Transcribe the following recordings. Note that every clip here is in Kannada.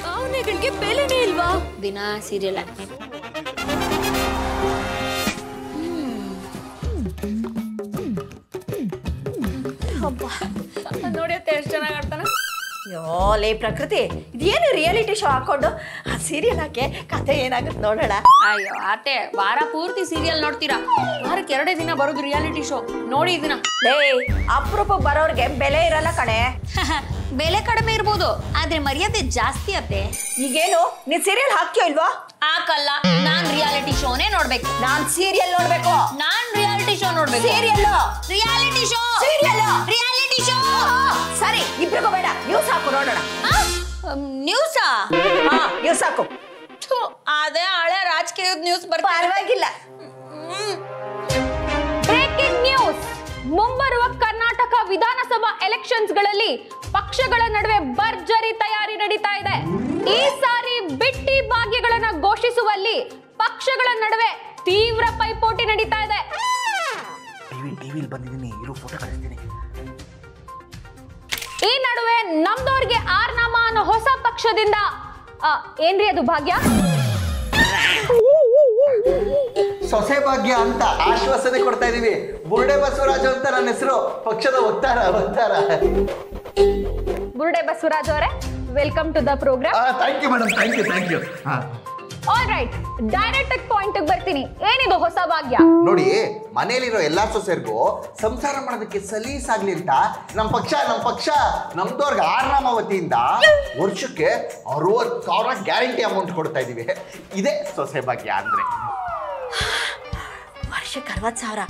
ಭಾವನೆಗಳಿಗೆ ಬೆಲೆನೇ ಇಲ್ವಾ? ದಿನ ಸೀರಿಯಲ್ ನೋಡಿ ಎಷ್ಟು ಚೆನ್ನಾಗಿ ಆಡ್ತಾನ. ಅಯ್ಯೋ ಲೇ ಪ್ರಕೃತಿ, ಇದೇನು ರಿಯಾಲಿಟಿ ಶೋ ಹಾಕೊಂಡು ಆ ಸೀರಿಯಲ್ ಹಾಕಿ ಕತೆ ಏನಾಗುತ್ತೆ ನೋಡೋಣ. ಅಯ್ಯೋ ಅತ್ತೆ, ವಾರ ಪೂರ್ತಿ ಸೀರಿಯಲ್ ನೋಡ್ತೀರಾ, ವಾರಕ್ಕೆ 2 ದಿನ ಬರೋದು ರಿಯಾಲಿಟಿ ಶೋ ನೋಡಿ ಇದನ್ನ. ಲೇ ಅಪರೂಪಕ್ಕೆ ಬರೋರ್ಗೆ ಬೆಲೆ ಇರಲ್ಲ ಕಣೆ. ಬೆಲೆ ಕಡಿಮೆ ಇರ್ಬೋದು, ಆದ್ರೆ ಮರ್ಯಾದೆ ಜಾಸ್ತಿ ಅತ್ತೆ. ಈಗೇನು ನೀನ್ ಸೀರಿಯಲ್ ಹಾಕ್ಯೋ ಇಲ್ವಾ? ಹಾಕಲ್ಲ, ನಾನ್ ರಿಯಾಲಿಟಿ ಶೋನೇ ನೋಡ್ಬೇಕು. ನಾನ್ ಸೀರಿಯಲ್ ನೋಡ್ಬೇಕು. ನಾನ್ ರಿಯಾಲಿಟಿ ಶೋ ನೋಡ್ಬೇಕು. Serial reality show serial reality show. ಸರಿ, ಇಬ್ರಿಗೂ ಬೇಡ, ನ್ಯೂಸ್ ಹಾಕು ನೋಡೋಣ. ನ್ಯೂಸಾ? ನ್ಯೂಸ್ ಹಾಕು. ಅದೇ ಹಳೆ ರಾಜಕೀಯದ ನ್ಯೂಸ್ ಬರ್ತಾ. ಪರವಾಗಿಲ್ಲ. Breaking news. ಮುಂಬರುವ ಕರ್ನಾಟಕ ವಿಧಾನಸಭಾ ಎಲೆಕ್ಷನ್ಸ್ಗಳಲ್ಲಿ ಪಕ್ಷಗಳ ನಡುವೆ ಭರ್ಜರಿ ತಯಾರಿ ನಡೀತಾ ಇದೆ. ಈ ಸಾರಿ ಬಿಟ್ಟಿ ಭಾಗ್ಯಗಳನ್ನ ಘೋಷಿಸುವಲ್ಲಿ ಪಕ್ಷಗಳ ನಡುವೆ ತೀವ್ರ ಪೈಪೋಟಿ ನಡೀತಾ ಇದೆ. ಈ ನಡುವೆ ನಮ್ದವ್ರಿಗೆ ಆರ್ನಾಮ ಅನ್ನೋ ಹೊಸ ಪಕ್ಷದಿಂದ ಏನ್ರಿ ಅದು ಭಾಗ್ಯ? ಸೊಸೆ ಭಾಗ್ಯ ಅಂತ ಆಶ್ವಾಸನೆ ಕೊಡ್ತಾ ಇದೀವಿ. ಬುರುಡೆ ಬಸವರಾಜ್ ಅಂತ ನನ್ನ ಹೆಸರು, ಪಕ್ಷದ ವಕ್ತಾರ. ಬುರುಡೆ ಬಸವರಾಜ್ ಅವರೇ, welcome to the programme. Thank you madam, thank you. All right, direct point ಬರ್ತೀನಿ. ಏನಿದು ಹೊಸ ಭಾಗ್ಯ? ನೋಡಿ, ಮನೆಯಲ್ಲಿರೋ ಎಲ್ಲಾ ಸೊಸೆರ್ಗೂ ಸಂಸಾರ ಮಾಡೋದಕ್ಕೆ ಸಲೀಸಾಗ್ಲಿ ಅಂತ ನಮ್ಮ ಪಕ್ಷ ನಮ್ದವ್ರಿಗೆ ಆರ್ನಾಮ ವತಿಯಿಂದ ವರ್ಷಕ್ಕೆ 60,000 ಗ್ಯಾರಂಟಿ ಅಮೌಂಟ್ ಕೊಡ್ತಾ ಇದೀವಿ. ಇದೇ ಸೊಸೆ ಭಾಗ್ಯ ಅಂದ್ರೆ. ವರ್ಷಕ್ಕೆ 60,000.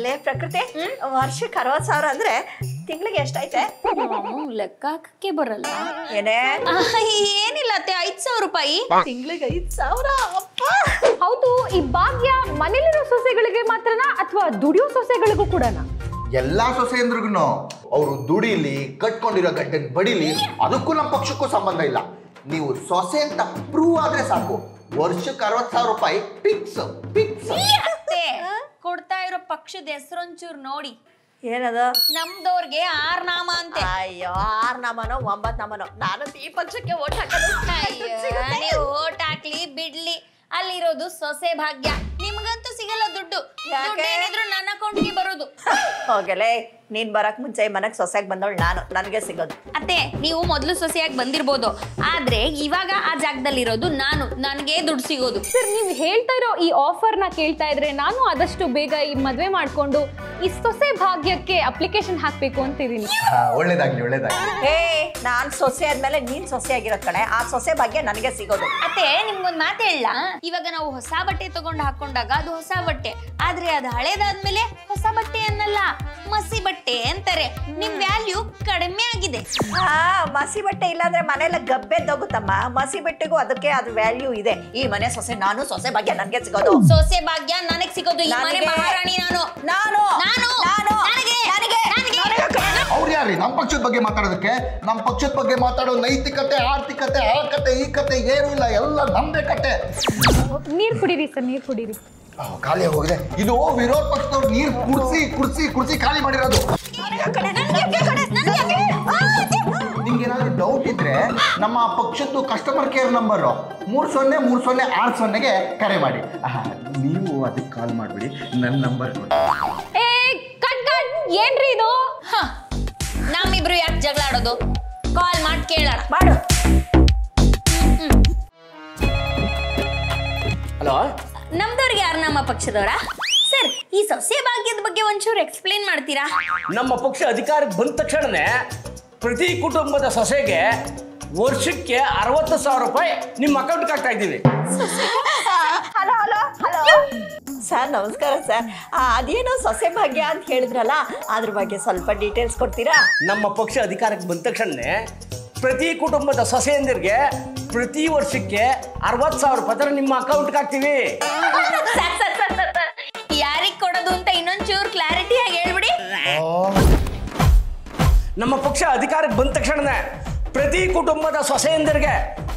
ಲೇ ಪ್ರಕೃತಿ, ವರ್ಷಕ್ಕೆ 60,000 ಅಂದ್ರೆ ತಿಂಗಳಿಗೆ ಎಷ್ಟಾಯ್ತೆ? ಲೆಕ್ಕಕ್ಕೆ ಬರಲ್ಲ. ಏನೇ? ಏನಿಲ್ಲ ಅತ್ತೆ, 5,000 ರೂಪಾಯಿ. ತಿಂಗಳಿಗೆ 5,000. ಹೌದು, ಈ ಭಾಗ್ಯ ಮನೇಲಿರೋ ಸೊಸೆಗಳಿಗೆ ಮಾತ್ರನಾ ಅಥವಾ ದುಡಿಯೋ ಸೊಸೆಗಳಿಗೂ ಕೂಡನಾ? ಎಲ್ಲಾ ಸೊಸೆಯಂದ್ರಿಗೂ ಅವರು ದುಡಿಲಿ, ಕಟ್ಕೊಂಡಿರೋ ಗಂಟೆ ಬಡಿಲಿ, ಅದಕ್ಕೂ ನಮ್ಮ ಪಕ್ಷಕ್ಕೂ ಸಂಬಂಧ ಇಲ್ಲ. ನೀವು ಸೊಸೆ ಅಂತ ಪ್ರೂವ್ ಆದ್ರೆ ಸಾಕು, ವರ್ಷಕ್ಕೆ 60,000 ರೂಪಾಯಿ ಫಿಕ್ಸ್. ಕೊಡ್ತಾ ಇರೋ ಪಕ್ಷದ ಹೆಸರೊಂಚೂರು ನೋಡಿ. ಏನದು? ನಮ್ದವ್ರಿಗೆ ಆರ್ನಾಮ ಅಂತೆ. ಅಯ್ಯೋ, 6 ನಾಮನೋ 9 ನಾಮನೋ, ನಾನು ಈ ಪಕ್ಷಕ್ಕೆ ಓಟ್ ಹಾಕೋದು. ನೀವು ಓಟ್ ಹಾಕ್ಲಿ ಬಿಡ್ಲಿ, ಅಲ್ಲಿರೋದು ಸೊಸೆ ಭಾಗ್ಯ. ನಿಮ್ಗಂತೂ ಸಿಗಲ್ಲ ದುಡ್ಡು. ಏನಿದ್ರು ನನ್ನ ಅಕೌಂಟ್ಗೆ ಬರೋದು. ಹೋಗಲೇ, ನೀನ್ ಬರಕ್ ಮುಂಚೆ ಮನೆಗೆ ಸೊಸೆಯಾಗಿ ಬಂದವಳು ನಾನು, ನನಗೆ ಸಿಗೋದು. ಅತ್ತೆ, ನೀವು ಮೊದಲು ಸೊಸೆಯಾಗಿ ಬಂದಿರ್ಬೋದು, ಆದ್ರೆ ಇವಾಗ ಆ ಜಾಗದಲ್ಲಿರೋದು ನಾನು, ನನಗೆ ದುಡ್ಡು ಸಿಗೋದು. ಸರ್, ನೀವು ಹೇಳ್ತಾ ಇರೋ ಈ ಆಫರ್ನ ಕೇಳ್ತಾ ಇದ್ರೆ ನಾನು ಆದಷ್ಟು ಬೇಗ ಈ ಮದ್ವೆ ಮಾಡ್ಕೊಂಡು ಈ ಸೊಸೆ ಭಾಗ್ಯಕ್ಕೆ ಅಪ್ಲಿಕೇಶನ್ ಹಾಕ್ಬೇಕು ಅಂತಿದ್ದೀನಿ. ಒಳ್ಳೇದಾಗ್ಲಿ. ನಾನ್ ಸೊಸೆ ಆದ್ಮೇಲೆ ನೀನ್ ಸೊಸೆ ಆಗಿರೋದ್ ಕಡೆ, ಆ ಸೊಸೆ ಭಾಗ್ಯ ನನಗೆ ಸಿಗೋದು. ಅತ್ತೆ, ನಿಮ್ಗೊಂದ್ ಮಾತು ಹೇಳ. ಇವಾಗ ನಾವು ಹೊಸ ಬಟ್ಟೆ ತಗೊಂಡು ಹಾಕೊಂಡಾಗ ಅದು ಹೊಸ ಬಟ್ಟೆ, ಆದ್ರೆ ಅದು ಹಳೇದಾದ್ಮೇಲೆ ಹೊಸ ಬಟ್ಟೆ ಅನ್ನಲ್ಲ, ಮಸಿ ಬಟ್ಟೆ ಅಂತಾರೆ. ನಿಮ್ ವ್ಯಾಲ್ಯೂ ಕಡಿಮೆ ಆಗಿದೆ. ಮಸಿ ಬಟ್ಟೆ ಇಲ್ಲಾಂದ್ರೆ ಮನೆಯಲ್ಲ ಗಬ್ಬೆದ್ದೋಗುತ್ತಮ್ಮ. ಮಸಿ ಬಟ್ಟೆಗೂ ಅದಕ್ಕೆ ಅದು ವ್ಯಾಲ್ಯೂ ಇದೆ. ಈ ಮನೆ ಸೊಸೆ ನಾನು, ಸೊಸೆ ಭಾಗ್ಯ ನನಗೆ ಸಿಗೋದು. ಸೊಸೆ ಭಾಗ್ಯ ನನಗೆ ಸಿಗೋದು. ಈ ಮನೆ ಮಹಾರಾಣಿ ನಾನು. ಅವ್ರು ಯಾರಿ ನಮ್ಮ ಪಕ್ಷದ ಬಗ್ಗೆ ಮಾತಾಡೋದಕ್ಕೆ? ನಮ್ಮ ಪಕ್ಷದ ಬಗ್ಗೆ ಮಾತಾಡೋ ನೈತಿಕತೆ, ಆರ್ಥಿಕತೆ, ಆ ಕತೆ ಈ ಕತೆ ಏನೂ ಇಲ್ಲ, ಎಲ್ಲ ನಮ್ದೇ ಕತೆ. ನೀರ್ ಕುಡೀರಿ ಸರ್, ನೀರ್ ಕುಡೀರಿ. ಖಾಲಿ ಹೋಗಿದೆ. ಇದು ವಿರೋಧ ಪಕ್ಷದವ್ರು ನೀರು ಕುಡಿಸಿ ಖಾಲಿ ಮಾಡಿರೋದು. ನಿಮ್ಗೇನಾದ್ರೂ ಡೌಟ್ ಇದ್ರೆ ನಮ್ಮ ಪಕ್ಷದ್ದು ಕಸ್ಟಮರ್ ಕೇರ್ ನಂಬರ್ 303060ಗೆ ಕರೆ ಮಾಡಿ. ನೀವು ಅದಕ್ಕೆ ಕಾಲ್ ಮಾಡ್ಬಿಡಿ, ನನ್ನ ನಂಬರ್ ಕೊಡಿ. ಏನ್ರಿ ಇದು? ನಮ್ಮಿಬ್ರು ಯಾಕೆ ಜಗಳ ಆಡೋದು? ಕಾಲ್ ಮಾಡಿ ಕೇಳೋಣ. ಮಾಡು. ಹಲೋ, ನಮ್ದವ್ರಿಗೆ ಯಾರು? ನಮ್ಮ ಪಕ್ಷದವರ? ಸರ್, ಈ ಸೊಸೆ ಭಾಗ್ಯದ ಬಗ್ಗೆ ಒಂಚೂರು ಎಕ್ಸ್ಪ್ಲೇನ್ ಮಾಡ್ತೀರಾ? ನಮ್ಮ ಪಕ್ಷ ಅಧಿಕಾರಕ್ಕೆ ಬಂದ ತಕ್ಷಣನೇ ಪ್ರತಿ ಕುಟುಂಬದ ಸೊಸೆಗೆ ವರ್ಷಕ್ಕೆ 60,000 ರೂಪಾಯಿ ನಿಮ್ಮ ಅಕೌಂಟ್ಗೆ ಹಾಕ್ತಾ ಇದ್ದೀವಿ. ಹಲೋ ಸರ್, ನಮಸ್ಕಾರ ಸರ್. ಅದೇನೋ ಸೊಸೆ ಭಾಗ್ಯ ಅಂತ ಹೇಳಿದ್ರಲ್ಲ, ಅದ್ರ ಬಗ್ಗೆ ಸ್ವಲ್ಪ ಡೀಟೇಲ್ಸ್ ಕೊಡ್ತೀರಾ? ನಮ್ಮ ಪಕ್ಷ ಅಧಿಕಾರಕ್ಕೆ ಬಂದ ತಕ್ಷಣನೇ ಪ್ರತಿ ಕುಟುಂಬದ ಸೊಸೆಯಂದಿರಿಗೆ ಪ್ರತಿ ವರ್ಷಕ್ಕೆ 60,000 ರೂಪಾಯಿ ನಿಮ್ಮ ಅಕೌಂಟ್ಗೆ ಹಾಕ್ತೀವಿ. ಯಾರಿಗೆ ಕೊಡೋದು ಅಂತ ಇನ್ನೊಂಚೂರು ಕ್ಲಾರಿಟಿ ಆಗಿ ಹೇಳ್ಬಿಡಿ. ನಮ್ಮ ಪಕ್ಷ ಅಧಿಕಾರಕ್ಕೆ ಬಂದ ತಕ್ಷಣನೇ ಪ್ರತಿ ಕುಟುಂಬದ ಸೊಸೆಯಂದಿರಿಗೆ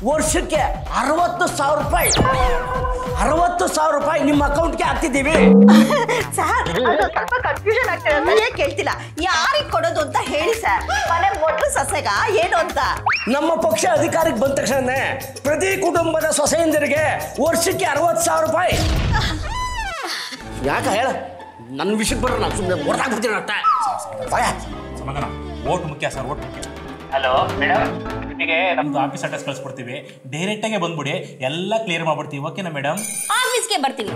ವರ್ಷಕ್ಕೆ 60,000 ರೂಪಾಯಿ 60,000 ರೂಪಾಯಿ ನಿಮ್ಮ ಅಕೌಂಟ್ಗೆ ಹಾಕ್ತಿದ್ದೀವಿ. ಸರ್ ಅದು ಸ್ವಲ್ಪ ಕನ್ಫ್ಯೂಷನ್ ಆಗ್ತಿದೆ, ಸರಿಯಾಗಿ ಕೇಳ್ತಿಲ್ಲ. ಯಾರಿಗೆ ಕೊಡೋದು ಅಂತ ಹೇಳಿ ಸರ್. ಮನೆ ಮೊದಲು ಸೊಸೆಗ ಏನು ಅಂತ? ನಮ್ಮ ಪಕ್ಷ ಅಧಿಕಾರಕ್ಕೆ ಬಂದ ತಕ್ಷಣ ಪ್ರತಿ ಕುಟುಂಬದ ಸೊಸೆಯಂದಿರಿಗೆ ವರ್ಷಕ್ಕೆ 60,000 ರೂಪಾಯಿ. ಯಾಕ ಹೇಳ, ನನ್ನ ವಿಷಯಕ್ಕೆ ಬರೋಣ, ಸುಮ್ಮನೆ ಹೊರಟಾಗ್ಬಿಡ್ತೀನಿ ಅಷ್ಟೇ. ಸಮಾಧಾನ. ಓಟ್ ಮುಖ್ಯ ಸರ್, ಓಟ್ ಮುಖ್ಯ. ಹಲೋ ಮೇಡಮ್, ನಿಮಗೆ ನಮ್ದು ಆಫೀಸ್ ಅಡ್ರೆಸ್ ಕಳಿಸ್ಕೊಡ್ತೀವಿ, ಡೈರೆಕ್ಟಾಗೆ ಬಂದ್ಬಿಡಿ, ಎಲ್ಲ ಕ್ಲಿಯರ್ ಮಾಡ್ಬಿಡ್ತೀವಿ. ಓಕೆನಾ ಮೇಡಮ್? ಆಫೀಸ್ಗೆ ಬರ್ತೀವಿ,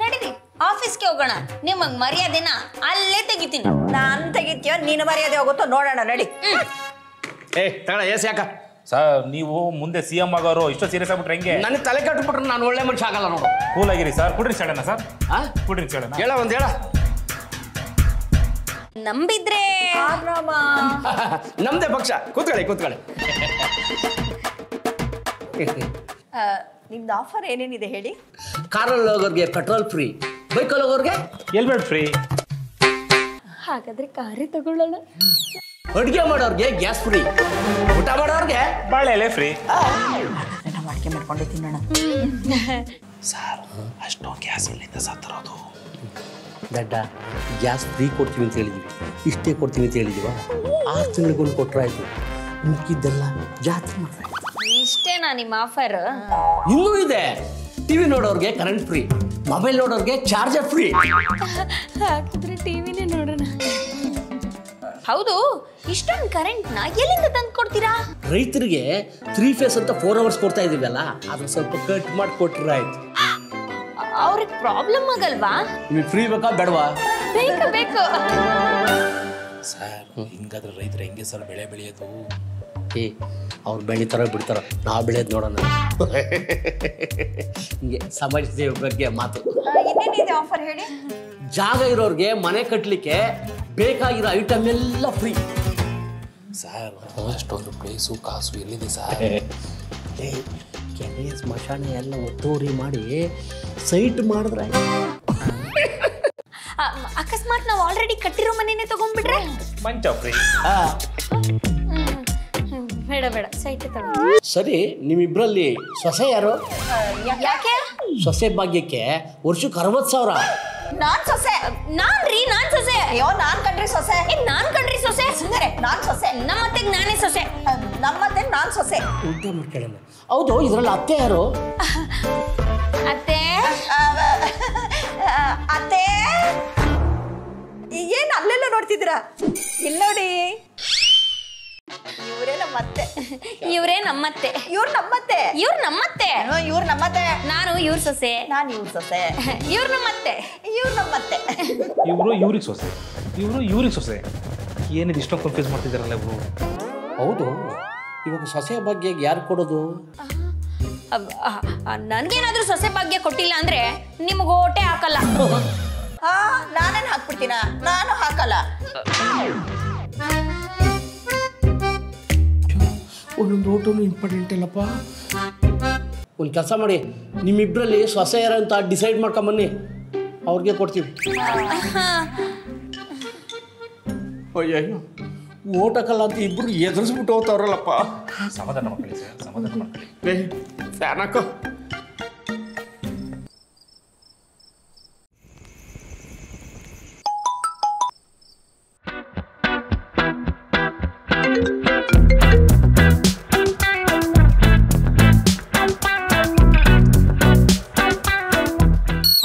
ನಡೀರಿ ಆಫೀಸ್ಗೆ ಹೋಗೋಣ. ನಿಮಗ್ ಮರ್ಯಾದೆನ ಅಲ್ಲೇ ತೆಗಿತೀನಿ. ನಾನು ತೆಗಿತೀಯೋ ನೀನು ಮರ್ಯಾದೆ ಹೋಗುತ್ತೋ ನೋಡೋಣ, ನಡಿ. ಏ ತಗಳ ಏಸ್ ಯಾಕ ಸರ್, ನೀವು ಮುಂದೆ CM ಆಗೋರು, ಇಷ್ಟು ಸೀರಿಯಸ್ ಆಗ್ಬಿಟ್ರೆ ಹೆಂಗೆ? ನನಗೆ ತಲೆ ಕಟ್ಬಿಟ್ರೆ ನಾನು ಒಳ್ಳೆ ಮನುಷ್ಯ ಆಗಲ್ಲ ನೋಡು. ಕೂಲ್ ಆಗಿರಿ ಸರ್. ಕುಡ್ರಿ sudden sir, ಕುಡ್ರಿ sudden. ಹೇಳ ಒಂದು ಹೇಳ. ನಂಬಿದ್ರೆ ನಮ್ದೇ ಪಕ್ಷ. ಕೂತ್ಕೊಳ್ಳಿ. ನಿಮ್ದು ಆಫರ್ ಏನೇನಿದೆ ಹೇಳಿ. ಕಾರಲ್ಲಿ ಹೋಗೋರ್ಗೆ ಪೆಟ್ರೋಲ್ ಫ್ರೀ, ಬೈಕಲ್ಲಿ ಹೋಗೋರ್ಗೆ ಹೆಲ್ಮೆಟ್ ಫ್ರೀ. ಹಾಗಾದ್ರೆ ಕಾರೇ ತಗೊಳ್ಳೋಣ. ಅಡುಗೆ ಮಾಡೋರ್ಗೆ ಗ್ಯಾಸ್ ಫ್ರೀ, ಊಟ ಮಾಡೋರ್ಗೆ ಬಾಳೆ ಎಲೆ ಫ್ರೀ. ನಾವು ಅಡುಗೆ ಮಾಡ್ಕೊಂಡೆ ತಿನ್ನೋಣ. ಸರ್, ಅಷ್ಟೋ ಗ್ಯಾಸ್ ಎಲ್ಲಿಂದ ಸತ್ತರೋದು? ದಡ್ಡ ಗ್ಯಾಸ್ ಫ್ರೀ ಕೊಡ್ತೀವಿ ಅಂತ ಹೇಳಿದ್ವಿ, ಇಷ್ಟೇ ಕೊಡ್ತೀವಿ ಅಂತ ಹೇಳಿದೀವ. 6 ತಿಂಗಳಿಗೊಂದು ಕೊಟ್ಟರಾಯ್ತು, ಮುಕ್ಕಿದ್ದೆಲ್ಲ ಜಾತ್ರೆ ಮಾಡ್ಬೇಕು. ಇಷ್ಟೇನಾ ನಿಮ್ಮ ಆಫರ್? ಇನ್ನೂ ಇದೆ. ಟಿವಿ ನೋಡೋರ್ಗೆ ಕರೆಂಟ್ ಫ್ರೀ, ಮೊಬೈಲ್ ನೋಡೋರ್ಗೆ ಚಾರ್ಜರ್ ಫ್ರೀ. ಹಾಕಿದ್ರೆ ಟಿವಿನೇ ನೋಡೋಣ. ಹೌದು, ಇಷ್ಟೊಂದು ಕರೆಂಟ್ನ ಎಲ್ಲಿಂದ ತಂದು ಕೊಡ್ತೀರಾ? ರೈತರಿಗೆ 3 ಫೇಸ್ ಅಂತ 4 ಅವರ್ಸ್ ಕೊಡ್ತಾ ಇದೀವಲ್ಲ, ಅದನ್ನ ಸ್ವಲ್ಪ ಕಟ್ ಮಾಡಿ ಕೊಟ್ರೆ ಆಯ್ತು. ಅವ್ರಿಗೆ ಪ್ರಾಬ್ಲಮ್ ಆಗಲ್ವಾ? ನಿಮಗೆ ಫ್ರೀ ಬೇಕಾ ಬೇಡವಾ? ಬೇಕು. ಸರ್, ಹಿಂಗಾದ್ರೆ ರೈತರು ಹೆಂಗೆ ಸರ್ ಬೆಳೆ ಬೆಳೆಯೋದು? ಏ, ಅವ್ರು ಬೆಳಿತಾರೋ ಬಿಡ್ತಾರೋ, ನಾವು ಬೆಳೆಯೋದು ನೋಡೋಣ. ಹಿಂಗೆ ಸಮಾಜ ಸೇವೆ ಬಗ್ಗೆ ಮಾತು. ಇನ್ನೇನಿದೆ ಆಫರ್ ಹೇಳಿ. ಜಾಗ ಇರೋರ್ಗೆ ಮನೆ ಕಟ್ಟಲಿಕ್ಕೆ ಬೇಕಾಗಿರೋ ಐಟಮ್ ಎಲ್ಲ ಫ್ರೀ. ಸರ್, ಅಷ್ಟೊಂದು ಪ್ಲೇಸು ಕಾಸು ಎಲ್ಲಿದೆ ಸರ್? ಕೆರೆ ಸ್ಮಶಾನ ಎಲ್ಲ ಒತ್ತುವರಿ ಮಾಡಿ ಸೈಟ್ ಮಾಡಿದ್ರೆ ಅಕಸ್ಮಾತ್ ನಾವು ಆಲ್ರೆಡಿ ಕಟ್ಟಿರೋ ಮನೆನೇ ತಗೊಂಡ್ಬಿಟ್ರೆ ಮಂಚ ಫ್ರೀ. ಬೇಡ ಸೈಟ್ ತಗೊಂಡು. ಸರಿ, ನಿಮ್ಮಿಬ್ರಲ್ಲಿ ಸೊಸೆ ಯಾರು? ಯಾಕೆ? ಸೊಸೆ ಭಾಗ್ಯಕ್ಕೆ ವರ್ಷಕ್ಕೆ 60,000. ನಾನ್ ಸೊಸೆ. ನಾನ್ ಸೊಸೆ. ಅಯ್ಯೋ, ನಾನ್ ಕಣ್ರಿ ಸೊಸೆ. ನಾನ್ ಕಣ್ರಿ ಸೊಸೆ. ಸುಂದರೆ, ನಾನ್ ಸೊಸೆ. ನಮ್ಮತ್ತೆಗೆ ನಾನೇ ಸೊಸೆ. ನಮ್ಮತ್ತೆ ನಾನ್ ಸೊಸೆ. ಉಲ್ಟಾ ಮಾಡ್ಕೊಳ್ಳೋಣ. ಹೌದು, ಇದ್ರಲ್ಲಿ ಅತ್ತೆ ಯಾರು? ಅತ್ತೆ. ಅತ್ತೆ ಏನ್ ಅಲ್ಲೆಲ್ಲ ನೋಡ್ತಿದ್ದೀರಾ? ಇಲ್ಲಿ ನೋಡಿ, ಇವರೇ ನಮ್ಮತ್ತೆ. ಇವ್ರೇ ನಮ್ಮತ್ತೆ. ಇವ್ರು ನಮ್ಮತ್ತೆ. ಇವ್ರು ನಮ್ಮತ್ತೆ. ಇವ್ರು ನಮ್ಮತ್ತೆ. ನಾನು ಇವ್ರ ಸೊಸೆ. ನಾನು ಇವ್ರ ಸೊಸೆ. ಇವ್ರು ನಮ್ಮತ್ತೆ. ಇವ್ರು ನಮ್ಮತ್ತೆ. ಇವ್ರಿಗೆ ಸೊಸೆ, ಇವ್ರಿಗೆ ಸೊಸೆ. ಏನಿದೆ ಇಷ್ಟೊಂದು ಕನ್ಫ್ಯೂಸ್ ಮಾಡ್ತಿದ್ದಾರಲ್ಲ ಇವರು? ಹೌದು, ಇವಾಗ ಸೊಸೆ ಭಾಗ್ಯ ಯಾರು ಕೊಡೋದು? ನನ್ಗೇನಾದ್ರೂ ಸೊಸೆ ಭಾಗ್ಯ ಕೊಟ್ಟಿಲ್ಲ ಅಂದ್ರೆ ನಿಮ್ಗೆ ಓಟೆ ಹಾಕಲ್ಲ. ನಾನೇನು ಹಾಕ್ಬಿಡ್ತೀನ? ನಾನು ಹಾಕಲ್ಲ. ಒಂದೊಂದು ಓಟನು ಇಂಪಾರ್ಟೆಂಟ್ ಇಲ್ಲಪ್ಪ. ಒಂದು ಕೆಲಸ ಮಾಡಿ, ನಿಮ್ಮಿಬ್ಬರಲ್ಲಿ ಸೊಸೆ ಯಾರು ಅಂತ ಡಿಸೈಡ್ ಮಾಡ್ಕೊಂಬನ್ನಿ, ಅವ್ರಿಗೆ ಕೊಡ್ತೀವಿ. ಅಯ್ಯಯ್ಯೋ, ಓಟ್ ಹಾಕಲ್ಲ ಅಂತ ಇಬ್ರು ಎದುರಿಸ್ಬಿಟ್ಟು ಹೋಗ್ತಾವ್ರಲ್ಲಪ್ಪ. ಸಮಾಧಾನ ಮಾಡ್ಕೊಳ್ಳಿ ಸರ್, ಸಮಾಧಾನ ಮಾಡ್ಕೊಳ್ಳಿ. ಫ್ಯಾನ್ ಹಾಕೋ.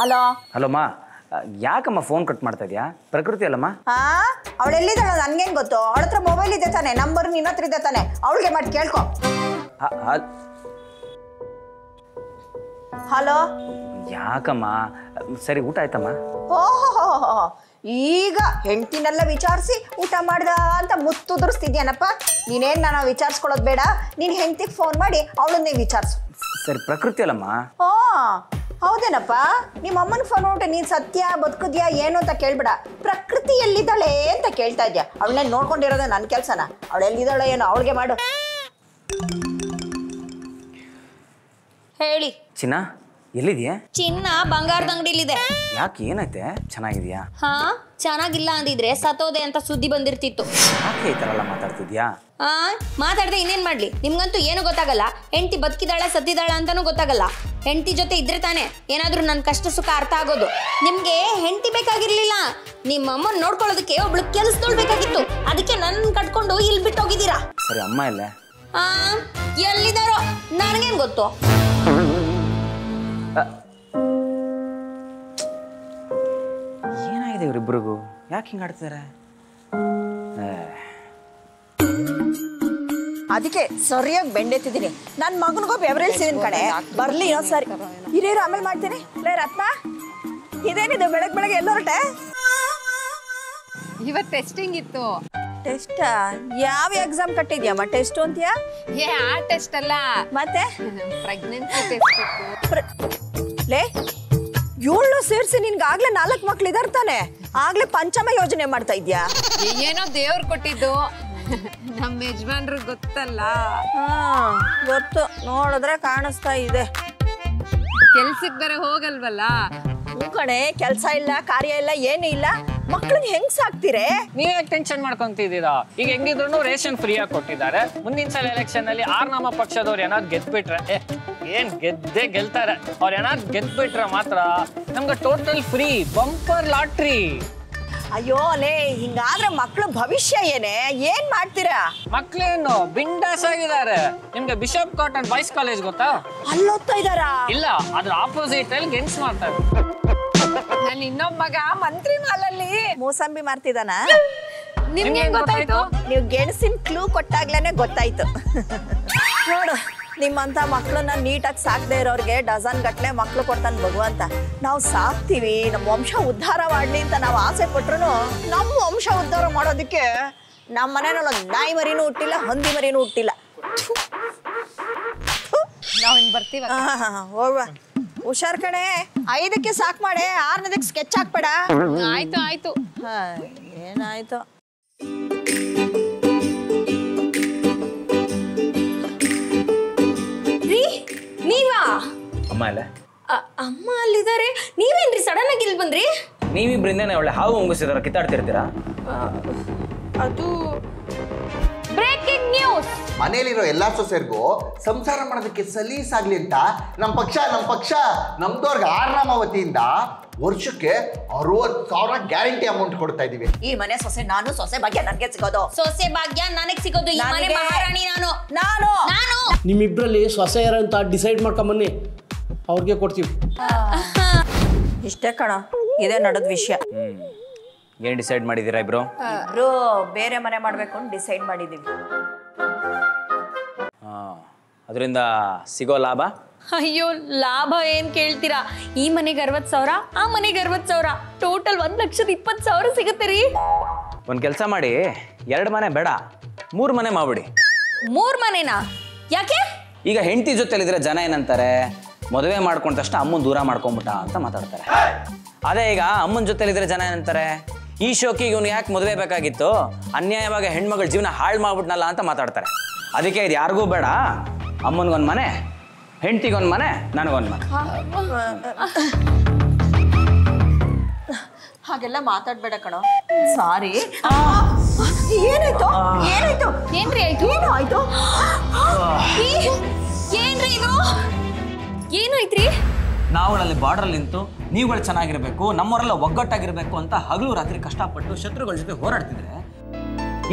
ಹಲೋ. ಹಲೋಮ್ಮ, ಯಾಕಮ್ಮ ಫೋನ್ ಕಟ್ ಮಾಡ್ತಾ ಇದೆಯಾ? ಪ್ರಕೃತಿ ಅಲ್ಲಮ್ಮ? ಅವಳು ಎಲ್ಲಿದ್ದಾಳ ನನ್ಗೇನು ಗೊತ್ತು? ಅವಳ ಹತ್ರ ಮೊಬೈಲ್ ಇದೆ ತಾನೆ, ನಂಬರ್ ನಿನ್ನ ಹತ್ರ ಇದೆ ತಾನೆ, ಅವಳಿಗೆ ಮಾಡಿ ಕೇಳ್ಕೊ. ಹಲೋ. ಯಾಕಮ್ಮ? ಸರಿ, ಊಟ ಆಯ್ತಮ್ಮ? ಓಹೋ, ಈಗ ಹೆಂಡತಿನೆಲ್ಲ ವಿಚಾರಿಸಿ ಊಟ ಮಾಡ್ದ ಅಂತ ಮುತ್ತುದುರಿಸ್ತಿದ್ಯಾನಪ್ಪ. ನೀನೇನು ನಾನು ವಿಚಾರಿಸ್ಕೊಳ್ಳೋದು ಬೇಡ, ನೀನು ಹೆಂಡತಿಗೆ ಫೋನ್ ಮಾಡಿ ಅವಳನ್ನೇ ವಿಚಾರಿಸು. ಸರಿ, ಪ್ರಕೃತಿ ಅಲ್ಲಮ್ಮ? ಹೌದೇನಪ್ಪ? ನಿಮ್ಮ ಅಮ್ಮನ ಫೋನ್ ಉಂಟು, ನೀನು ಸತ್ಯ ಬದುಕಿದ್ಯಾ ಏನು ಅಂತ ಕೇಳ್ಬೇಡ, ಪ್ರಕೃತಿ ಎಲ್ಲಿದ್ದಾಳೆ ಅಂತ ಕೇಳ್ತಾ ಇದ್ಯಾ. ಅವಳನ್ನೇ ನೋಡ್ಕೊಂಡಿರೋದ ನನ್ನ ಕೆಲಸನ. ಅವಳು ಎಲ್ಲಿದ್ದಾಳೆ ಏನೋ ಅವಳಿಗೆ ಮಾಡು. ಹೇಳಿ. ಚಿನ್ನ, ಎಲ್ಲಿದೆಯಾ? ಚಿನ್ನ ಬಂಗಾರದ ಅಂಗಡಿಲಿದೆ. ಯಾಕೆ ಏನೈತೆ? ಚೆನ್ನಾಗಿದ್ಯಾ? ಹಾ, ಚೆನ್ನಾಗಿಲ್ಲ ಅಂದಿದ್ರೆ ಸತೋದೆ ಅಂತ ಸುದ್ದಿ ಬಂದಿರ್ತಿತ್ತು. ಯಾಕೆ ಈ ಥರ ಎಲ್ಲ ಮಾತಾಡ್ತಿದ್ಯಾ? ಮಾತಾಡ್ದೆ ಇನ್ನೇನ್ ಮಾಡ್ಲಿ? ನಿಮ್ಗಂತೂ ಏನು ಗೊತ್ತಾಗಲ್ಲ. ಹೆಂಡತಿ ಬದುಕಿದಾಳ ಸತ್ತಿದಾಳ ಅಂತಾನೂ ಗೊತ್ತಾಗಲ್ಲ. ಹೆಂಡತಿ ಜೊತೆ ಇದ್ರೆ ತಾನೆ ಏನಾದ್ರೂ ನನ್ನ ಕಷ್ಟ ಸುಖ ಅರ್ಥ ಆಗೋದು. ನಿಮ್ಗೆ ಹೆಂಡತಿ ಬೇಕಾಗಿರ್ಲಿಲ್ಲ, ನಿಮ್ಮ ಅಮ್ಮನ್ ನೋಡ್ಕೊಳ್ಳೋದಕ್ಕೆ ಒಬ್ಳು ಕೆಲ್ಸದೋಳ್ ಬೇಕಾಗಿತ್ತು. ಅದಕ್ಕೆ ನನ್ನ ಕಟ್ಕೊಂಡು ಇಲ್ಲಿ ಬಿಟ್ಟು ಹೋಗಿದ್ದೀರಾ. ಸರಿ, ಅಮ್ಮ ಇಲ್ಲ? ಎಲ್ಲಿದಾರೋ ನನಗೇನ್ ಗೊತ್ತು. ಏನಾಗಿದೆ ಇವ್ರಿಬ್ರಿಗೂ? ಯಾಕೆ ಹಿಂಗೆ ಆಡ್ತಿದ್ದಾರೆ? ಅದಕ್ಕೆ ಸರಿಯಾಗಿ ಬೆಂಡೆತ್ತಿದ್ದೀನಿ. ನನ್ನ ಮಗನಿಗೂ ಬೆವರೇಳ್ಸಿದೀನಿ ಕಡೆ. ಬರ್ಲಿ ಇನ್ನೊಂದು ಸರಿ. ಹಿರಿಯರು ಆಮೇಲೆ ಮಾಡ್ತೀನಿ. ಲೇ ರತ್ನ, ಇದೇನಿದೆ ಬೆಳಗ್ಗೆ ಎಲ್ಲೊರಟೆ? ಇವತ್ತು ಟೆಸ್ಟಿಂಗ್ ಇತ್ತು. ಟೆಸ್ಟ್? ಯಾವ ಎಕ್ಸಾಮ್ ಕಟ್ಟಿದ್ಯಮ್ಮ ಟೆಸ್ಟ್ ಅಂತೀಯಾ? ಆ ಟೆಸ್ಟ್ ಅಲ್ಲ, ಮತ್ತೆ ಪ್ರೆಗ್ನೆನ್ಸಿ ಟೆಸ್ಟ್ ಇತ್ತು. ಲೇ, 7 ಸೇರಿಸಿ ನಿನ್ಗೆ ಆಗ್ಲೇ 4 ಮಕ್ಳು ಇದಾರೆ ತಾನೆ? ಆಗ್ಲೇ ಪಂಚಮ ಯೋಜನೆ ಮಾಡ್ತಾ ಇದ್ಯಾ? ಏನೋ ದೇವ್ರು ಕೊಟ್ಟಿದ್ದು, ನಮ್ಮ ಯಜಮಾನ್ರಿಗೆ ಗೊತ್ತಲ್ಲ. ಗೊತ್ತು, ನೋಡಿದ್ರೆ ಕಾಣಿಸ್ತಾ ಇದೆ. ಕೆಲ್ಸಕ್ಕೆ ಬೇರೆ ಹೋಗಲ್ವಲ್ಲ. ಕಣೆ, ಕೆಲಸ ಇಲ್ಲ, ಕಾರ್ಯ ಇಲ್ಲ, ಏನೂ ಇಲ್ಲ. ಮಕ್ಳಿಗೆ ಹೆಂಗ್ ಸಾಕ್ತೀರೆ? ನೀವೇ ಟೆನ್ಷನ್ ಮಾಡ್ಕೊಂತಿದ್ದೀರಾ? ಈಗ ಹೆಂಗಿದ್ರು ರೇಷನ್ ಫ್ರೀ ಆಗಿ ಕೊಟ್ಟಿದ್ದಾರೆ. ಮುಂದಿನ ಸಲ ಎಲೆಕ್ಷನ್ ಅಲ್ಲಿ ಆರ್ನಾಮ ಪಕ್ಷದವ್ರು ಏನಾದ್ರು ಗೆದ್ಬಿಟ್ರೆ, ಏನ್ ಗೆಲ್ತಾರೆ, ಅವ್ರು ಏನಾದ್ರು ಗೆದ್ಬಿಟ್ರೆ ಮಾತ್ರ ನಮ್ಗೆ ಟೋಟಲ್ ಫ್ರೀ ಬಂಪರ್ ಲಾಟ್ರಿ. ಅಯ್ಯೋ ಲೇ, ಹಿಂಗಾದ್ರೆ ಮಕ್ಳು ಭವಿಷ್ಯ ಏನ್ ಮಾಡ್ತೀರಾ? ಮಕ್ಳೇನು ಬಿಂಡಾಸ್ ಆಗಿದ್ದಾರೆ. ನಿಮ್ಗೆ ಬಿಷಪ್ ಕಾಟನ್ ಬಾಯ್ಸ್ ಕಾಲೇಜ್ ಗೊತ್ತಾ? ಅಲ್ಲೋಗ್ತಾ ಇದಾರಾ? ಇಲ್ಲ, ಅದ್ರ ಆಪೋಸಿಟ್ ಅಲ್ಲಿ ಗೆನ್ಸ್ ಮಾಡ್ತಾರೆ. ನನ್ನ ಇನ್ನೊಬ್ಬ ಮಗ ಮಂತ್ರಿ ಮಾಲಲ್ಲಿ ಮೂಸಂಬಿ ಮಾಡ್ತಿದಾನ. ನಿಮ್ಗೆ ಗೊತ್ತಾಯ್ತು? ನೀವು ಗೆಣಸಿನ ಕ್ಲೂ ಕೊಟ್ಟಾಗ್ಲೇನೆ ಗೊತ್ತಾಯ್ತು. ನೋಡು, ನಿಮ್ಮಂತ ಮಕ್ಳನ್ನ ನೀಟಾಗಿ ಸಾಕದೆ ಇರೋರ್ಗೆ ಡಜನ್ ಗಟ್ಲೆ ಮಕ್ಳು ಕೊಡ್ತಾನೆ ಭಗವಂತ. ನಾವು ಸಾಕ್ತಿವಿ, ನಮ್ಮ ವಂಶ ಉದ್ಧಾರ ಮಾಡ್ಲಿ ಅಂತ ನಾವು ಆಸೆ ಪಟ್ರು ನಮ್ಮ ವಂಶ ಉದ್ಧಾರ ಮಾಡೋದಕ್ಕೆ ನಮ್ಮ ಮನೆಯಲ್ಲಿ ಒಂದು ನಾಯಿ ಮರಿನೂ ಹುಟ್ಟಿಲ್ಲ, ಹಂದಿ ಮರಿನೂ ಹುಟ್ಟಿಲ್ಲ. ನಾವ್ ಇನ್ ಬರ್ತೀವ. ಹೋಗುವ, ಹುಷಾರ್ ಕಣೆ. 5ಕ್ಕೆ ಸಾಕ್ ಮಾಡೆ, 6ನೇದಕ್ಕೆ ಸ್ಕೆಚ್ ಹಾಕ್ಬೇಡ. ಆಯ್ತು ಆಯ್ತು. ಏನಾಯ್ತು? ನೀವಾ? ಅಮ್ಮ ಇಲ್ಲ? ಅಮ್ಮ ಅಲ್ಲಿದ್ದಾರೆ. ನೀವೇನ್ರಿ ಸಡನ್ ಆಗಿ ಇಲ್ಲಿ ಬಂದ್ರಿ? ನೀವಿಬ್ರಿಂದೇನೆ ಒಳ್ಳೆ ಹಾವು ಮುಂಗಿಸಿದಾರ, ಕಿತ್ತಾಡ್ತಿರ್ತೀರಾ? ಅದು ಬ್ರೇಕಿಂಗ್ ನ್ಯೂಸ್. ಮನೇಲಿರೋ ಎಲ್ಲಾ ಸೊಸೆರ್ಗೂ ಸಂಸಾರ ಮಾಡೋದಕ್ಕೆ ಸಲೀಸಾಗ್ಲಿ ಅಂತ ನಮ್ಮ ಪಕ್ಷ ನಮ್ದವ್ರಿಗೆ ಆರ್ನಾಮ ವತಿಯಿಂದ ವರ್ಷಕ್ಕೆ 60,000 ಗ್ಯಾರಂಟಿ ಅಮೌಂಟ್ ಕೊಡ್ತಾ ಇದೀವಿ. ಈ ಮನೆ ಸೊಸೆ ನಾನು, ಸೊಸೆ ಭಾಗ್ಯ ನನಗೆ ಸಿಗೋದು. ಸೊಸೆ ಭಾಗ್ಯ ನನಗೆ ಸಿಗೋದು. ಈ ಮನೆ ಮಹಾರಾಣಿ ನಾನು. ನಾನು ನಾನು ನಿಮ್ಮಿಬ್ಬರಲ್ಲಿ ಸೊಸೆ ಯಾರು ಅಂತ ಡಿಸೈಡ್ ಮಾಡ್ಕೊಂಬನ್ನಿ, ಅವ್ರಿಗೆ ಕೊಡ್ತೀವಿ. ಇಷ್ಟೇ ಕಣ, ಇದೇ ನಡೆದ ವಿಷಯ. ಏನು ಡಿಸೈಡ್ ಮಾಡಿದ್ದೀರಾ ಇಬ್ರು? ಇಬ್ರು ಬೇರೆ ಮನೆ ಮಾಡ್ಬೇಕು ಅಂತ ಡಿಸೈಡ್ ಮಾಡಿದೀವಿ. ಅದರಿಂದ ಸಿಗೋ ಲಾಭ? ಅಯ್ಯೋ, ಲಾಭ ಏನ್ ಕೇಳ್ತೀರಾ? ಈ ಮನೆಗೆ 60,000, ಆ ಮನೆಗೆ 60,000, ಟೋಟಲ್ 1,20,000 ಸಿಗುತ್ತೆ ರೀ. ಒಂದು ಕೆಲಸ ಮಾಡಿ, 2 ಮನೆ ಬೇಡ, 3 ಮನೆ ಮಾಡ್ಬಿಡಿ. 3 ಮನೆನಾ? ಯಾಕೆ? ಈಗ ಹೆಂಡತಿ ಜೊತೆಲಿದ್ರೆ ಜನ ಏನಂತಾರೆ, ಮದುವೆ ಮಾಡ್ಕೊಂಡ ತಕ್ಷಣ ಅಮ್ಮನ ದೂರ ಮಾಡ್ಕೊಂಬಿಟ್ಟ ಅಂತ ಮಾತಾಡ್ತಾರೆ. ಅದೇ ಈಗ ಅಮ್ಮನ ಜೊತೆಲಿದ್ರೆ ಜನ ಏನಂತಾರೆ, ಈ ಶೋಕಿಗೆ ಇವನು ಯಾಕೆ ಮದುವೆ ಬೇಕಾಗಿತ್ತು, ಅನ್ಯಾಯವಾಗಿ ಹೆಣ್ಮಗಳ ಜೀವನ ಹಾಳು ಮಾಡ್ಬಿಟ್ನಲ್ಲ ಅಂತ ಮಾತಾಡ್ತಾರೆ. ಅದಕ್ಕೆ ಇದು ಯಾರಿಗೂ ಬೇಡ, ಅಮ್ಮನಿಗೊಂದು ಮನೆ, ಹೆಂಡತಿಗೊಂದು ಮನೆ, ನನಗೊಂದು ಮನೆ. ಹಾಗೆಲ್ಲ ಮಾತಾಡ್ಬೇಡ ಕಣೋ. ಸಾರಿ. ಏನಾಯ್ತು? ಏನಾಯ್ತು? ಏನ್ರಿ ಆಯ್ತು? ಏನು ಆಯ್ತು? ಏನ್ರಿ ಇದು? ಏನಾಯ್ತ್ರಿ? ನಾವುಗಳಲ್ಲಿ ಬಾರ್ಡ್ರಲ್ಲಿ ನಿಂತು ನೀವುಗಳು ಚೆನ್ನಾಗಿರ್ಬೇಕು, ನಮ್ಮವರೆಲ್ಲ ಒಗ್ಗಟ್ಟಾಗಿರ್ಬೇಕು ಅಂತ ಹಗಲು ರಾತ್ರಿ ಕಷ್ಟಪಟ್ಟು ಶತ್ರುಗಳ ಜೊತೆ ಹೋರಾಡ್ತಿದ್ರೆ,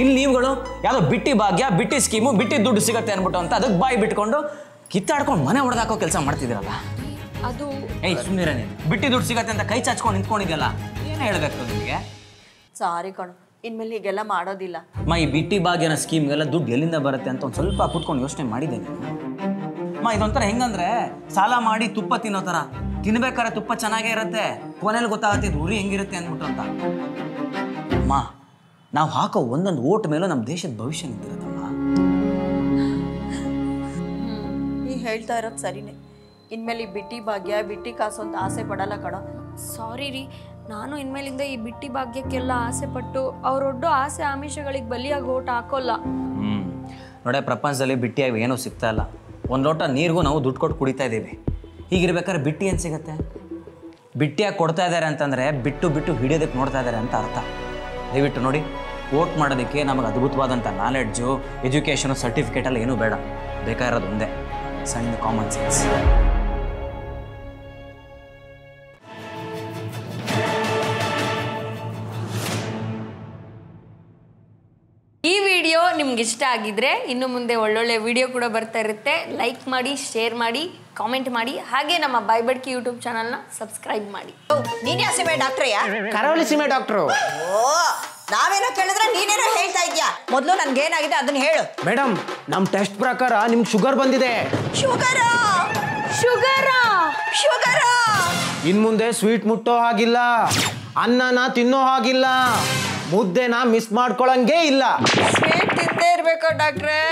ಇಲ್ಲಿ ನೀವುಗಳು ಯಾವುದೋ ಬಿಟ್ಟಿ ಭಾಗ್ಯ, ಬಿಟ್ಟಿ ಸ್ಕೀಮು, ಬಿಟ್ಟಿ ದುಡ್ಡು ಸಿಗತ್ತೆ ಅನ್ಬಿಟ್ಟು ಅಂತ ಅದಕ್ಕೆ ಬಾಯಿ ಬಿಟ್ಕೊಂಡು ಕಿತ್ತಾಡ್ಕೊಂಡು ಮನೆ ಹೊಡೆದಾಕೋ ಕೆಲಸ ಮಾಡ್ತಿದ್ದೀರಲ್ಲ. ಅದು ಸುಮ್ಮನಿರ ನೀನು. ಬಿಟ್ಟಿ ದುಡ್ಡು ಸಿಗತ್ತೆ ಅಂತ ಕೈ ಚಾಚ್ಕೊಂಡು ನಿಂತ್ಕೊಂಡಿದ್ಯಲ್ಲ, ಏನು ಹೇಳಬೇಕು ನಿಮಗೆ? ಸಾರಿ ಕಣೋ, ಇನ್ಮೇಲೆ ಹೀಗೆಲ್ಲ ಮಾಡೋದಿಲ್ಲ. ಈ ಬಿಟ್ಟಿ ಭಾಗ್ಯನ ಸ್ಕೀಮ್ಗೆಲ್ಲ ದುಡ್ಡು ಎಲ್ಲಿಂದ ಬರುತ್ತೆ ಅಂತ ಒಂದು ಸ್ವಲ್ಪ ಕೂತ್ಕೊಂಡು ಯೋಚನೆ ಮಾಡಿದ್ದೇನೆ. ಇದೊಂಥರ ಹೆಂಗಂದ್ರೆ ಸಾಲ ಮಾಡಿ ತುಪ್ಪ ತಿನ್ನೋ ಥರ, ತಿನ್ಬೇಕಾದ್ರೆ ತುಪ್ಪ ಚೆನ್ನಾಗೇ ಇರುತ್ತೆ, ಕೊನೆಯಲ್ಲಿ ಗೊತ್ತಾಗತ್ತೆ ಇದು ಉರಿ ಹೆಂಗಿರುತ್ತೆ ಅಂದ್ಬಿಟ್ಟು ಅಂತ. ಅಮ್ಮ, ನಾವು ಹಾಕೋ ಒಂದೊಂದು ಓಟ್ ಮೇಲೂ ನಮ್ಮ ದೇಶದ ಭವಿಷ್ಯ ನಿಂತಿರುತ್ತಮ್ಮ. ನೀ ಹೇಳ್ತಾ ಇರೋದು ಸರಿನೇ. ಇನ್ಮೇಲೆ ಈ ಬಿಟ್ಟಿ ಭಾಗ್ಯ, ಬಿಟ್ಟಿ ಕಾಸು ಅಂತ ಆಸೆ ಪಡಲ್ಲ ಕಣೋ. ಸಾರಿ ರೀ, ನಾನು ಇನ್ಮೇಲಿಂದ ಈ ಬಿಟ್ಟಿ ಭಾಗ್ಯಕ್ಕೆಲ್ಲ ಆಸೆ ಪಟ್ಟು ಅವರೊಡ್ಡೋ ಆಸೆ ಆಮಿಷಗಳಿಗೆ ಬಲಿಯಾಗಿ ಓಟ್ ಹಾಕೋಲ್ಲ. ನೋಡೇ, ಪ್ರಪಂಚದಲ್ಲಿ ಬಿಟ್ಟಿಯಾಗಿ ಏನೂ ಸಿಗ್ತಾ ಇಲ್ಲ. ಒಂದು ಲೋಟ ನೀರಿಗೂ ನಾವು ದುಡ್ಡು ಕೊಟ್ಟು ಕುಡಿತಾ ಇದ್ದೀವಿ. ಹೀಗಿರ್ಬೇಕಾದ್ರೆ ಬಿಟ್ಟು ಏನು ಸಿಗುತ್ತೆ? ಬಿಟ್ಟಿಯಾಗಿ ಕೊಡ್ತಾ ಇದ್ದಾರೆ ಅಂತಂದರೆ ಬಿಟ್ಟು ಬಿಟ್ಟು ಹಿಡಿಯೋದಕ್ಕೆ ನೋಡ್ತಾ ಇದ್ದಾರೆ ಅಂತ ಅರ್ಥ. ದಯವಿಟ್ಟು ನೋಡಿ, ವೋಟ್ ಮಾಡೋದಕ್ಕೆ ನಮಗೆ ಅದ್ಭುತವಾದಂಥ ನಾಲೆಡ್ಜು, ಎಜುಕೇಷನು, ಸರ್ಟಿಫಿಕೇಟಲ್ಲಿ ಏನೂ ಬೇಡ. ಬೇಕಾಗಿರೋದು ಒಂದೇ, ಸಣ್ಣ ಕಾಮನ್ ಸೆನ್ಸ್. ಈ ವಿಡಿಯೋ ನಿಮ್ಗೆ ಇಷ್ಟ ಆಗಿದ್ರೆ ಇನ್ನು ಮುಂದೆ ಒಳ್ಳೊಳ್ಳೆ ವಿಡಿಯೋ ಕೂಡ ಬರ್ತಾ ಇರುತ್ತೆ. ಲೈಕ್ ಮಾಡಿ, ಶೇರ್ ಮಾಡಿ, ಕಾಮೆಂಟ್ ಮಾಡಿ, ಹಾಗೆ ನಮ್ಮ ಬಾಯ್ಬಡ್ಕಿ ಯೂಟ್ಯೂಬ್ ಚಾನಲ್ನ ಸಬ್ಸ್ಕ್ರೈಬ್ ಮಾಡಿ. ನೀನ್ ಯಾವ ಸೀಮೆ ಡಾಕ್ಟ್ರಯ್ಯ? ಕರಾವಳಿ ಸೀಮೆ ಡಾಕ್ಟ್ರು. ಓ, ನಾವೇನೋ ಕೇಳಿದ್ರೆ ನೀನೇನೋ ಹೇಳ್ತಾ ಇದ್ಯಾ. ಮೊದಲು ನನ್ಗೇನಾಗಿದೆ ಅದನ್ನ ಹೇಳು. ಮೇಡಮ್, ನಮ್ಮ ಟೆಸ್ಟ್ ಪ್ರಕಾರ ನಿಮ್ಗೆ ಶುಗರ್ ಬಂದಿದೆ. ಶುಗರಾ? ಶುಗರಾ? ಶುಗರಾ? ಇನ್ ಮುಂದೆ ಸ್ವೀಟ್ ಮುಟ್ಟೋ ಹಾಗಿಲ್ಲ, ಅನ್ನನ ತಿನ್ನೋ ಹಾಗಿಲ್ಲ, ಮುದ್ದೆನ ಮಿಸ್ ಮಾಡ್ಕೊಳಂಗೇ ಇಲ್ಲ. ಸ್ವೀಟ್ ತಿಂದೇ ಇರ್ಬೇಕು ಡಾಕ್ಟ್ರೇ.